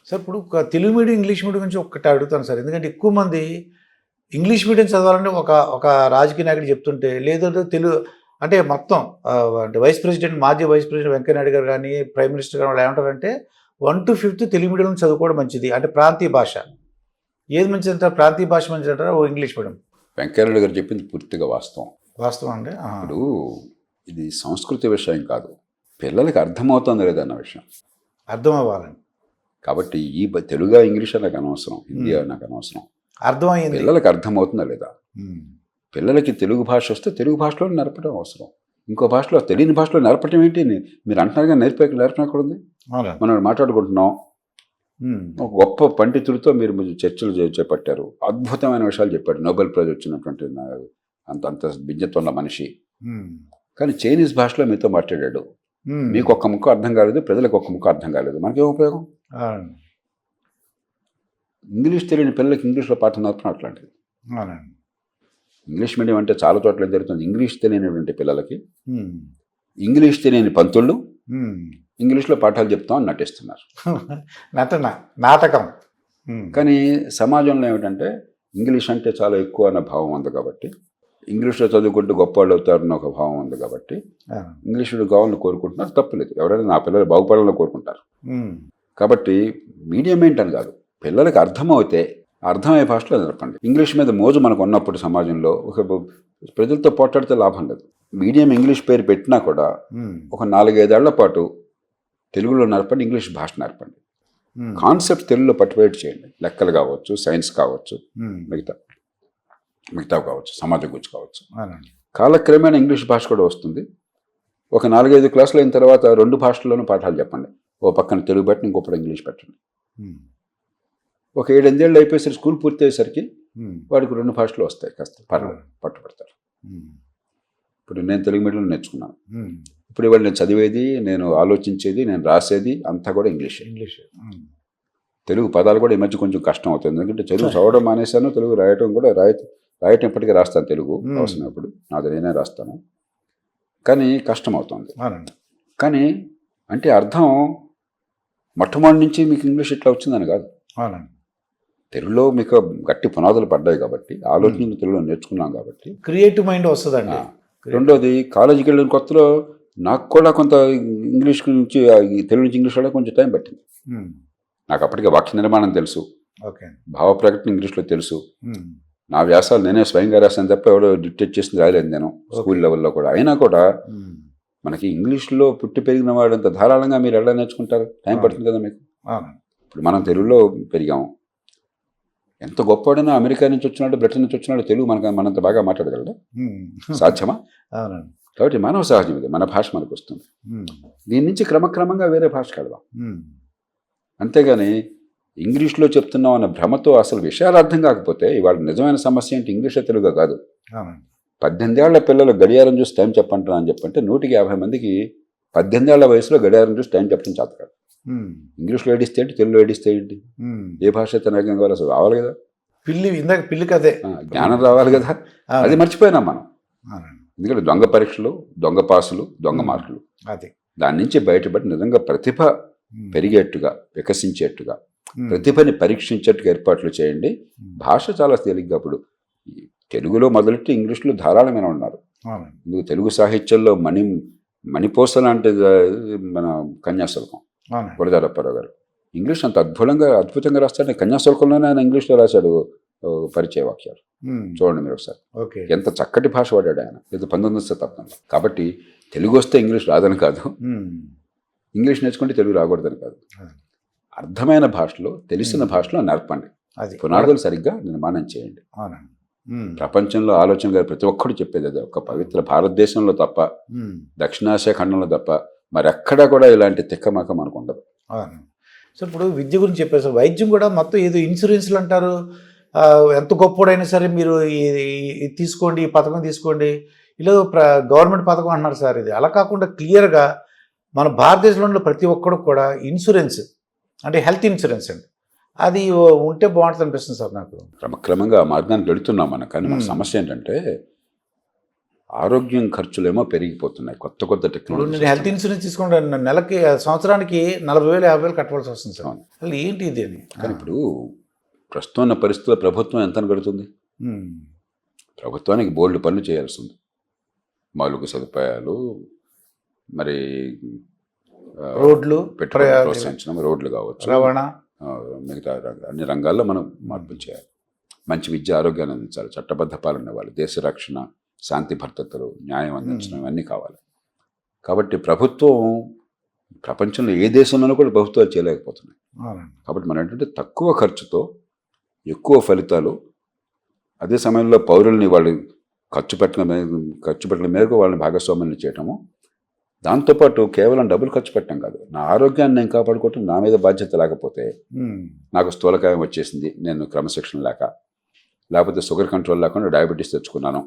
Sir ఇప్పుడు Telugu medium English medium గురించి ఒక్కటి అడుగుతాను సార్. ఎందుకంటే ఎక్కువ మంది ఇంగ్లీష్ మీడియం చదవాలంటే ఒక ఒక రాజకీయ నాయకుడు చెప్తుంటే, లేదంటే తెలుగు అంటే మొత్తం అంటే వైస్ ప్రెసిడెంట్, మాజీ వైస్ ప్రెసిడెంట్ వెంకయ్య నాయుడు గారు కానీ, ప్రైమ్ మినిస్టర్ గారు వాళ్ళు ఏమంటారంటే 1 to 5th తెలుగు మీడియంలో చదువుకోవడం మంచిది. అంటే ప్రాంతీయ భాష ఏది మంచిది అంటారు? ప్రాంతీయ భాష మంచిది అంటారా ఇంగ్లీష్ మీడియం? వెంకయ్యనాయుడు గారు చెప్పింది పూర్తిగా వాస్తవం. వాస్తవం అండి. ఇప్పుడు ఇది సంస్కృతి విషయం కాదు, పిల్లలకి అర్థమవుతుందో లేదన్న విషయం అర్థం అవ్వాలండి. కాబట్టి ఈ తెలుగు ఇంగ్లీష్ నాకు అనవసరం, హిందీ నాకు అనవసరం, అర్థమైంది పిల్లలకి అర్థమవుతుందా లేదా. పిల్లలకి తెలుగు భాష వస్తే తెలుగు భాషలో నేర్పడం అవసరం. ఇంకో భాషలో తెలియని భాషలో నేర్పడం ఏంటి? మీరు అంటున్నారుగా నేర్పడం ఎక్కడ ఉంది? మనం మాట్లాడుకుంటున్నాం, ఒక గొప్ప పండితుడితో మీరు చర్చలు చేపట్టారు, అద్భుతమైన విషయాలు చెప్పారు, నోబెల్ ప్రైజ్ వచ్చినటువంటి అంత విజ్ఞత ఉన్న మనిషి. కానీ చైనీస్ భాషలో మీతో మాట్లాడాడు, మీకు ఒక్క ముక్క అర్థం కాలేదు, ప్రజలకు ఒక్క ముక్క అర్థం కాలేదు, మనకేం ఉపయోగం? ఇంగ్లీష్ తెలియని పిల్లలకి ఇంగ్లీష్లో పాఠం నేర్పడం అట్లాంటిది. ఇంగ్లీష్ మీడియం అంటే చాలా చోట్ల ఏం జరుగుతుంది, ఇంగ్లీష్ తెలియనటువంటి పిల్లలకి ఇంగ్లీష్ తెలియని పంతుళ్ళు ఇంగ్లీష్లో పాఠాలు చెప్తామని నటిస్తున్నారు. నాటకం. కానీ సమాజంలో ఏమిటంటే ఇంగ్లీష్ అంటే చాలా ఎక్కువ అన్న భావం ఉంది కాబట్టి, ఇంగ్లీష్లో చదువుకుంటూ గొప్పవాళ్ళు అవుతారన్న ఒక భావం ఉంది కాబట్టి ఇంగ్లీషుడు కావాలని కోరుకుంటున్నారు. తప్పులేదు, ఎవరైనా నా పిల్లలు బాగుపడాలని కోరుకుంటారు. కాబట్టి మీడియం ఏంటని కాదు, పిల్లలకి అర్థమవుతే అర్థమయ్యే భాషలో నేర్పండి. ఇంగ్లీష్ మీద మోజు మనకు ఉన్నప్పుడు సమాజంలో ఒక ప్రజలతో పోట్లాడితే లాభం లేదు. మీడియం ఇంగ్లీష్ పేరు పెట్టినా కూడా ఒక 4-5 ఏళ్ల పాటు తెలుగులో నేర్పండి, ఇంగ్లీష్ భాష నేర్పండి. కాన్సెప్ట్ తెలుగులో పట్టుబడి చేయండి. లెక్కలు కావచ్చు, సైన్స్ కావచ్చు, మిగతా కావచ్చు, సమాజం గురించి కావచ్చు. కాలక్రమేణా ఇంగ్లీష్ భాష కూడా వస్తుంది. ఒక 4-5 క్లాసులు అయిన తర్వాత 2 భాషల్లోనూ పాఠాలు చెప్పండి. ఓ పక్కన తెలుగు పెట్టండి, ఇంకొకటి ఇంగ్లీష్ పెట్టండి. ఒక 7-8 ఏళ్ళు అయిపోయేసరికి స్కూల్ పూర్తి అయ్యేసరికి వాడికి 2 భాషలు వస్తాయి, కాస్త పట్టుబడతారు. ఇప్పుడు నేను తెలుగు మీడియంలో నేర్చుకున్నాను. ఇప్పుడు ఇవాళ నేను చదివేది, నేను ఆలోచించేది, నేను రాసేది అంతా కూడా ఇంగ్లీష్. తెలుగు పదాలు కూడా ఈ మధ్య కొంచెం కష్టం అవుతుంది, ఎందుకంటే తెలుగు చదవడం మానేశాను, తెలుగు రాయటం కూడా రాయటం ఇప్పటికీ రాస్తాను, తెలుగు అవసరమైనప్పుడు నాది నేనే రాస్తాను, కానీ కష్టం అవుతుంది. కానీ అంటే అర్థం మొట్టమొదటి నుంచి మీకు ఇంగ్లీష్ ఇట్లా వచ్చిందని కాదు, తెలుగులో మీకు గట్టి పునాదులు పడ్డాయి కాబట్టి, ఆలోచనలు తెలుగులో నేర్చుకున్నాం కాబట్టి క్రియేటివ్ మైండ్ వస్తుందండి. రెండోది కాలేజీకి వెళ్ళిన కొత్తలో నాకు కూడా కొంత ఇంగ్లీష్ నుంచి తెలుగు నుంచి ఇంగ్లీష్ కూడా కొంచెం టైం పట్టింది. నాకు అప్పటికే వాక్య నిర్మాణం తెలుసు, భావ ప్రకటన ఇంగ్లీష్లో తెలుసు, నా వ్యాసాలు నేనే స్వయంగా రాశాను తప్ప ఎవడో డిక్టేట్ చేసింది రాయలేదు నేను స్కూల్ లెవెల్లో కూడా. అయినా కూడా మనకి ఇంగ్లీష్లో పుట్టి పెరిగిన వాడంత ధారాళంగా మీరు ఎలా నేర్చుకుంటారు? టైం పడుతుంది కదా మీకు. ఇప్పుడు మనం తెలుగులో పెరిగాము, ఎంత గొప్పవాడైనా అమెరికా నుంచి వచ్చినాడు, బ్రిటన్ నుంచి వచ్చినాడు, తెలుగు మనంత బాగా మాట్లాడగలడా? సాధ్యమా? కాబట్టి మానవ సహజం ఇది, మన భాష మనకు వస్తుంది. దీని నుంచి క్రమక్రమంగా వేరే భాషకు వెళ్దాం. అంతేగాని ఇంగ్లీష్లో చెప్తున్నాం అన్న భ్రమతో అసలు విషయాలు అర్థం కాకపోతే ఇవాళ నిజమైన సమస్య ఏంటి? ఇంగ్లీషే తెలుగు కాదు. 18 ఏళ్ల పిల్లలు గడియారం చూసి టైం చెప్పంటున్నా అని చెప్పంటే 150 మందికి 18 ఏళ్ల వయసులో గడియారం చూసి టైం చెప్పడం చేత కాదు. ఇంగ్లీష్లో ఏడిస్తే ఏంటి, తెలుగులో ఏడిస్తే ఏంటి? ఏ భాష అయితే నైకం కావాలి, అసలు రావాలి కదా. పిల్లి కదే జ్ఞానం రావాలి కదా, అది మర్చిపోయినాం మనం. ఎందుకంటే దొంగ పరీక్షలు, దొంగ పాసులు, దొంగ మార్కులు, దాని నుంచి బయటపడి నిజంగా ప్రతిభ పెరిగేట్టుగా, వికసించేట్టుగా, ప్రతిభని పరీక్షించేట్టుగా ఏర్పాట్లు చేయండి. భాష చాలా తేలిగ్గా ఇప్పుడు తెలుగులో మొదలెట్టి ఇంగ్లీష్లో ధారాళమైన ఉన్నారు. ఇందుకు తెలుగు సాహిత్యంలో మణిపూస లాంటి మన కన్యాశుల్కం గురజాడప్పారావు గారు ఇంగ్లీష్ అంత అద్భుతంగా రాస్తాడు. కన్యాశుల్కంలోనే ఆయన ఇంగ్లీష్లో రాశాడు పరిచయ వాక్యాలు, చూడండి మీరు ఒకసారి. ఎంత చక్కటి భాష వాడాడు ఆయన, ఇది 19వ శతాబ్దంలో. కాబట్టి తెలుగు వస్తే ఇంగ్లీష్ రాదని కాదు, ఇంగ్లీష్ నేర్చుకుంటే తెలుగు రాకూడదని కాదు. అర్థమైన భాషలో, తెలిసిన భాషలో నేర్పండి, పునాదులు సరిగ్గా నిర్మాణం చేయండి. ప్రపంచంలో ఆలోచన గారు ప్రతి ఒక్కరు చెప్పేది అదే, ఒక పవిత్ర భారతదేశంలో తప్ప, దక్షిణాసియా ఖండంలో తప్ప మరెక్కడా కూడా ఇలాంటి తిక్కమక మనకు ఉండదు. సో ఇప్పుడు విద్య గురించి చెప్పారు సార్, వైద్యం కూడా మొత్తం ఏదో ఇన్సూరెన్స్లు అంటారు, ఎంత గొప్పడైనా సరే మీరు తీసుకోండి, ఈ పథకం తీసుకోండి, ఇలా గవర్నమెంట్ పథకం అంటున్నారు సార్. ఇది అలా కాకుండా క్లియర్గా మన భారతదేశంలో ప్రతి ఒక్కడు కూడా ఇన్సూరెన్స్ అంటే హెల్త్ ఇన్సూరెన్స్ అండి, అది ఉంటే బాగుంటుంది అనిపిస్తుంది సార్ నాకు. క్రమక్రమంగా ఆ మార్గానికి వెళుతున్నాం మనం. కానీ మన సమస్య ఏంటంటే ఆరోగ్యం ఖర్చులేమో పెరిగిపోతున్నాయి, కొత్త కొత్త ఇప్పుడు టెక్నాలజీ. నేను హెల్త్ ఇన్సూరెన్స్ తీసుకుంటే నెలకి సంవత్సరానికి 40,000 50,000 కట్టవలసి వస్తుంది సార్. అసలు ఏంటి ఇది అని. కానీ ఇప్పుడు ప్రస్తుతం ఉన్న పరిస్థితుల్లో ప్రభుత్వం ఎంత కడుతుంది? ప్రభుత్వానికి బోల్డ్ పనులు చేయాల్సి ఉంది. మౌలిక సదుపాయాలు, మరి రోడ్లు, పెట్టుబడి ప్రోత్సహించడం, రోడ్లు కావచ్చు, రవాణా, మిగతా అన్ని రంగాల్లో మనం మార్పులు చేయాలి. మంచి విద్య, ఆరోగ్యాన్ని అందించాలి, చట్టబద్ధ పాలన ఇవ్వాలి, దేశ రక్షణ, శాంతి భద్రతలు, న్యాయం అందించడం ఇవన్నీ కావాలి. కాబట్టి ప్రభుత్వం ప్రపంచంలో ఏ దేశంలోనూ కూడా ప్రభుత్వాలు చేయలేకపోతున్నాయి. కాబట్టి మనం ఏంటంటే తక్కువ ఖర్చుతో ఎక్కువ ఫలితాలు, అదే సమయంలో పౌరుల్ని వాళ్ళు ఖర్చు పెట్టిన మేరకు వాళ్ళని భాగస్వామ్యాన్ని చేయటము, దాంతోపాటు కేవలం డబ్బులు ఖర్చు పెట్టడం కాదు, నా ఆరోగ్యాన్ని నేను కాపాడుకోవటం నా మీద బాధ్యత. లేకపోతే నాకు స్థూలకాయం వచ్చేసింది, నేను క్రమశిక్షణ లేకపోతే షుగర్ కంట్రోల్ లేకుండా డయాబెటీస్ తెచ్చుకున్నాను,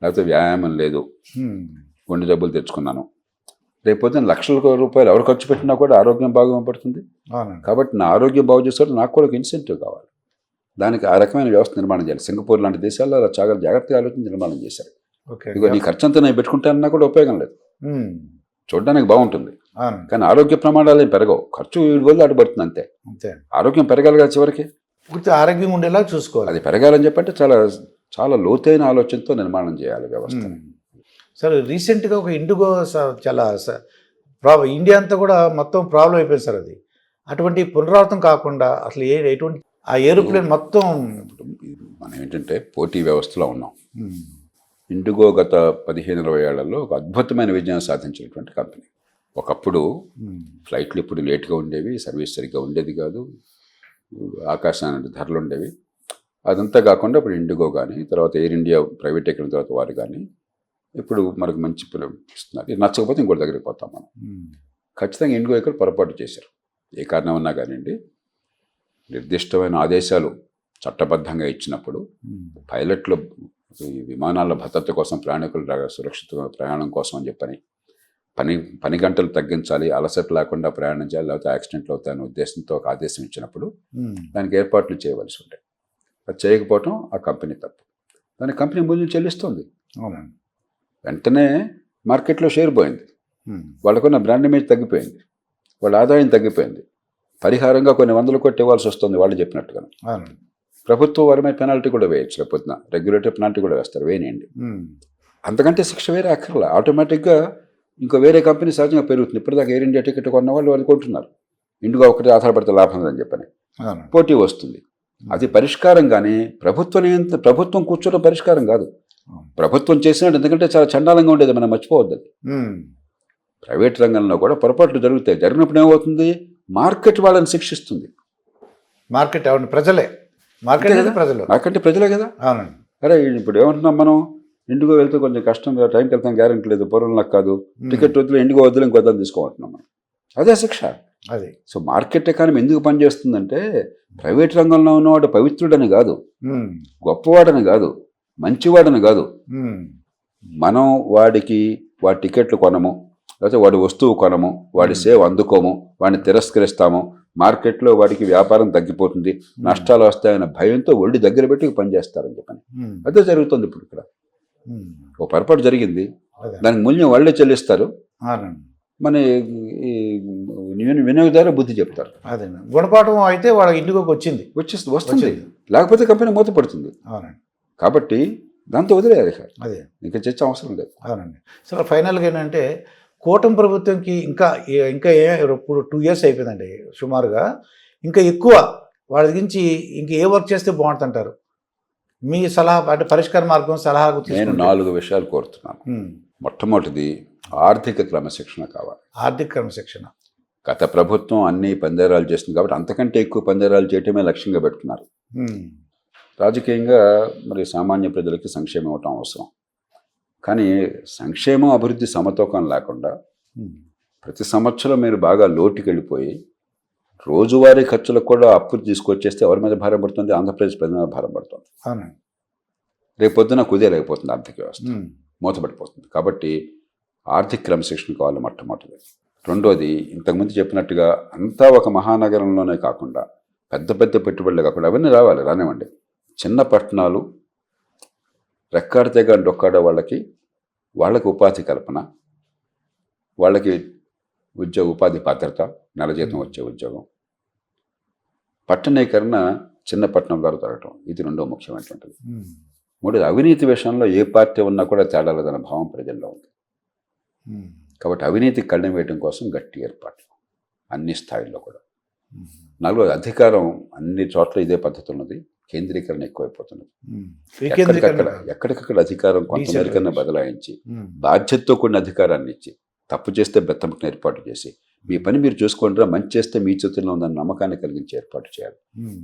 లేకపోతే వ్యాయామం లేదు, గుండె జబ్బులు తెచ్చుకున్నాను, రేపొద్దున లక్షల రూపాయలు ఎవరు ఖర్చు పెట్టినా కూడా ఆరోగ్యం బాగుపడుతుంది. కాబట్టి నా ఆరోగ్యం బాగు చేసుకోవడం నాకు కూడా ఒక ఇన్సెంటివ్ కావాలి. దానికి ఆ రకమైన వ్యవస్థ నిర్మాణం చేయాలి. సింగపూర్ లాంటి దేశాల్లో అలా చాలా జాగ్రత్తగా ఆలోచన నిర్మాణం చేశారు. ఇదిగో నీ ఖర్చు అంతా నేను పెట్టుకుంటానన్నా కూడా ఉపయోగం లేదు, చూడడానికి బాగుంటుంది కానీ ఆరోగ్య ప్రమాణాలు ఏం పెరగవు, ఖర్చు వీడి వల్ల అడ్డుపడుతుంది అంతే. ఆరోగ్యం పెరగాలి కదా, చివరికి ఆరోగ్యం ఉండేలా చూసుకోవాలి. అది పెరగాలని చెప్పంటే చాలా చాలా లోతైన ఆలోచనతో నిర్మాణం చేయాలి వ్యవస్థ. సార్ రీసెంట్గా ఒక ఇండిగో చాలా ఇండియా అంతా కూడా మొత్తం ప్రాబ్లం అయిపోయింది సార్. అది అటువంటి పునరావృతం కాకుండా అసలు ఎటువంటి ఆ ఏరోప్లేన్ మొత్తం మనం ఏంటంటే పోటీ వ్యవస్థలో ఉన్నాం. ఇండిగో గత 15-20 ఏళ్లలో ఒక అద్భుతమైన విజయం సాధించినటువంటి కంపెనీ. ఒకప్పుడు ఫ్లైట్లు ఇప్పుడు లేట్గా ఉండేవి, సర్వీస్ సరిగ్గా ఉండేది కాదు, ఆకాశానికి ధరలు ఉండేవి. అదంతా కాకుండా ఇప్పుడు ఇండిగో కానీ, తర్వాత ఎయిర్ ఇండియా ప్రైవేట్ ఎక్కిన తర్వాత వారు కానీ ఇప్పుడు మనకు మంచి ఇస్తున్నారు. ఇది నచ్చకపోతే ఇంకోటి దగ్గరికి పోతాం మనం. ఖచ్చితంగా ఇండిగో ఇక్కడ పొరపాటు చేశారు. ఏ కారణం ఉన్నా కానివ్వండి, నిర్దిష్టమైన ఆదేశాలు చట్టబద్ధంగా ఇచ్చినప్పుడు పైలట్లు ఈ విమానాల భద్రత కోసం, ప్రయాణికుల సురక్షిత ప్రయాణం కోసం అని చెప్పని పని గంటలు తగ్గించాలి, అలసట లేకుండా ప్రయాణం చేయాలి, లేకపోతే యాక్సిడెంట్లు అవుతాయనే ఉద్దేశంతో ఒక ఆదేశం ఇచ్చినప్పుడు దానికి ఏర్పాట్లు చేయవలసి ఉంటాయి. అది చేయకపోవటం ఆ కంపెనీ తప్పు. దాని కంపెనీ మూల్యం చెల్లిస్తుంది. వెంటనే మార్కెట్లో షేర్ పోయింది, వాళ్ళకున్న బ్రాండ్ ఇమేజ్ తగ్గిపోయింది, వాళ్ళ ఆదాయం తగ్గిపోయింది, పరిహారంగా కొన్ని 100 కోట్లు ఇవ్వాల్సి వస్తుంది వాళ్ళు చెప్పినట్టుగా. ప్రభుత్వం వారి మీద పెనాల్టీ కూడా వేయచ్చు, లేకపోతే రెగ్యులేటరీ పెనాల్టీ కూడా వేస్తారు, వేయండి. అంతకంటే శిక్ష వేరే అక్కర్లా, ఆటోమేటిక్గా ఇంకో వేరే కంపెనీ సహజంగా పెరుగుతుంది. ఇప్పటిదాకా ఎయిర్ ఇండియా టికెట్ కొన్న వాళ్ళు వాళ్ళు కొంటున్నారు, ఇండిగో ఒకటి ఆధారపడితే లాభం అని చెప్పని పోటీ వస్తుంది. అది పరిష్కారం. కానీ ప్రభుత్వం కూర్చోవడం పరిష్కారం కాదు. ప్రభుత్వం చేసినట్టు ఎందుకంటే చాలా చండాలంగా ఉండేది, మనం మర్చిపోవద్దు. అది ప్రైవేట్ రంగంలో కూడా పొరపాట్లు జరుగుతాయి. జరిగినప్పుడు ఏమవుతుంది, మార్కెట్ వాళ్ళని శిక్షిస్తుంది. మార్కెట్ ప్రజలే, మార్కెట్ ప్రజలే కదా. అరే ఇప్పుడు ఏమంటున్నాం మనం, ఇండిగో వెళ్తే కొంచెం కష్టం, టైంకి వెళ్తాం గ్యారెంటీ లేదు, పూర్వంలకు కాదు, టికెట్ వద్దులు ఇండిగో వద్దులు ఇంకొద్దని తీసుకోమంటున్నాం మనం. అదే శిక్ష. అది సో మార్కెట్ ఎకానమీ ఎందుకు పనిచేస్తుందంటే, ప్రైవేట్ రంగంలో ఉన్నవాడు పవిత్రుడని కాదు, గొప్పవాడని కాదు, మంచివాడని కాదు, మనం వాడి టికెట్లు కొనము, లేకపోతే వాడి వస్తువు కొనము, వాడి సేవ అందుకోము, వాడిని తిరస్కరిస్తాము, మార్కెట్లో వాడికి వ్యాపారం తగ్గిపోతుంది, నష్టాలు వస్తాయన్న భయంతో ఒళ్ళు దగ్గర పెట్టి పనిచేస్తారని చెప్పని అదే జరుగుతుంది. ఇప్పుడు ఇక్కడ ఓ పొరపాటు జరిగింది, దానికి మూల్యం వాళ్ళే చెల్లిస్తారు, మన వినియోగదారు బుద్ధి చెప్తారు. అదే గుణపాఠం అయితే వాళ్ళ ఇంటికి వస్తుంది, లేకపోతే కంపెనీ మూతపడుతుంది. కాబట్టి దాంతో వదిలేయాలి సార్, అదే ఇంకా చర్చ అవసరం లేదు. అవునండి. సార్ ఫైనల్గా ఏంటంటే కూటమి ప్రభుత్వంకి ఇంకా ఇప్పుడు 2 years అయిపోయిందండి సుమారుగా, ఇంకా ఎక్కువ వాళ్ళ గురించి ఇంకా ఏ వర్క్ చేస్తే బాగుంటుంటారు? మీ సలహా అంటే పరిష్కార మార్గం సలహా. నేను 4 విషయాలు కోరుతున్నాను. మొట్టమొదటిది ఆర్థిక క్రమశిక్షణ కావాలి. ఆర్థిక క్రమశిక్షణ. గత ప్రభుత్వం అన్ని పందేరాలు చేస్తుంది కాబట్టి అంతకంటే ఎక్కువ పందేరాలు చేయటమే లక్ష్యంగా పెట్టుకున్నారు. రాజకీయంగా మరి సామాన్య ప్రజలకి సంక్షేమం ఇవ్వటం అవసరం, కానీ సంక్షేమం అభివృద్ధి సమతూకం లేకుండా ప్రతి సంవత్సరం మీరు బాగా లోటుకి వెళ్ళిపోయి రోజువారీ ఖర్చులకు కూడా అప్పు తీసుకొచ్చేస్తే ఎవరి మీద భారం పడుతుంది? ఆంధ్రప్రదేశ్ ప్రజల మీద భారం పడుతుంది. రేపొద్దున కుదేలేకపోతుంది, ఆర్థిక వ్యవస్థ మూతపడిపోతుంది. కాబట్టి ఆర్థిక క్రమశిక్షణ కావాలి మొట్టమొదటిది. రెండోది, ఇంతకుముందు చెప్పినట్టుగా అంతా ఒక మహానగరంలోనే కాకుండా పెద్ద పెద్ద పెట్టుబడులు కాకుండా అవన్నీ రానివ్వండి. చిన్న పట్టణాలు, రెక్కాడితే కానీ డొక్కాడే వాళ్ళకి ఉపాధి కల్పన, వాళ్ళకి ఉపాధి భద్రత, నెల జీతం వచ్చే ఉద్యోగం, పట్టణీకరణ చిన్న పట్టణంలో దొరకటం, ఇది రెండో ముఖ్యమైనటువంటిది. మూడోది అవినీతి విషయంలో ఏ పార్టీ ఉన్నా కూడా తేడా లేదన్న భావం ప్రజల్లో ఉంది. కాబట్టి అవినీతి కళ్ళెం వేయడం కోసం గట్టి ఏర్పాట్లు అన్ని స్థాయిల్లో కూడా. నాలుగోది అధికారం అన్ని చోట్ల ఇదే పద్ధతి ఉన్నది, కేంద్రీకరణ ఎక్కువైపోతున్నది. ఎక్కడికక్కడ అధికారం కొంతమేరకన్నా బదలాయించి బాధ్యతతో కూడిన అధికారాన్ని ఇచ్చి తప్పు చేస్తే బెత్తముఖం ఏర్పాటు చేసి మీ పని మీరు చూసుకుంటారా, మంచి చేస్తే మీ చేతుల్లో ఉందని నమ్మకాన్ని కలిగించి ఏర్పాటు చేయాలి.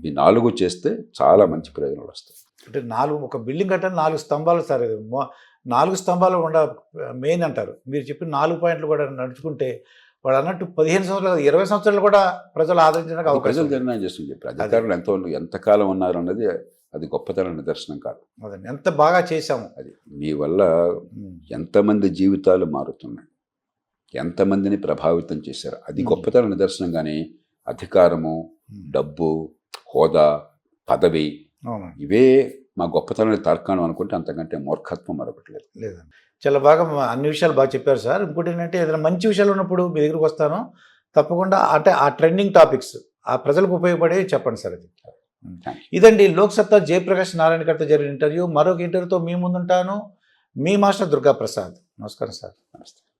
ఈ 4 చేస్తే చాలా మంచి ప్రయోజనాలు వస్తాయి. అంటే ఒక బిల్డింగ్ కట్టాలి 4 స్తంభాలు సార్, 4 స్తంభాలు మెయిన్ అంటారు. మీరు చెప్పిన 4 పాయింట్లు కూడా నడుచుకుంటే వాడు అన్నట్టు 15 సంవత్సరాలు 20 సంవత్సరాలు కూడా ప్రజలు ఆదరించడానికి అవకాశం. ప్రజలు నిర్ణయం చేస్తుంది చెప్పి అధికారులు ఎంతకాలం ఉన్నారు అన్నది అది గొప్పతనం నిదర్శనం కాదు. అదండి, ఎంత బాగా చేశాము. అది మీ వల్ల ఎంతమంది జీవితాలు మారుతున్నాయి, ఎంతమందిని ప్రభావితం చేశారు, అది గొప్పతనం నిదర్శనం. కానీ అధికారము, డబ్బు, హోదా, పదవి ఇవే మా గొప్పతనాన్ని తార్కాణం అనుకుంటే అంతకంటే మూర్ఖత్వం మరొకటి లేదండి. చాలా బాగా అన్ని విషయాలు బాగా చెప్పారు సార్. ఇంకోటి ఏంటంటే ఏదైనా మంచి విషయాలు ఉన్నప్పుడు మీ దగ్గరికి వస్తాను తప్పకుండా. అంటే ఆ ట్రెండింగ్ టాపిక్స్ ఆ ప్రజలకు ఉపయోగపడే చెప్పండి సార్. అది ఇదండి లోక్సత్తా జయప్రకాష్ నారాయణ గారితో జరిగిన ఇంటర్వ్యూ. మరొక ఇంటర్వ్యూతో మీ ముందుంటాను. మీ మాస్టర్ దుర్గా ప్రసాద్. నమస్కారం సార్. నమస్తే.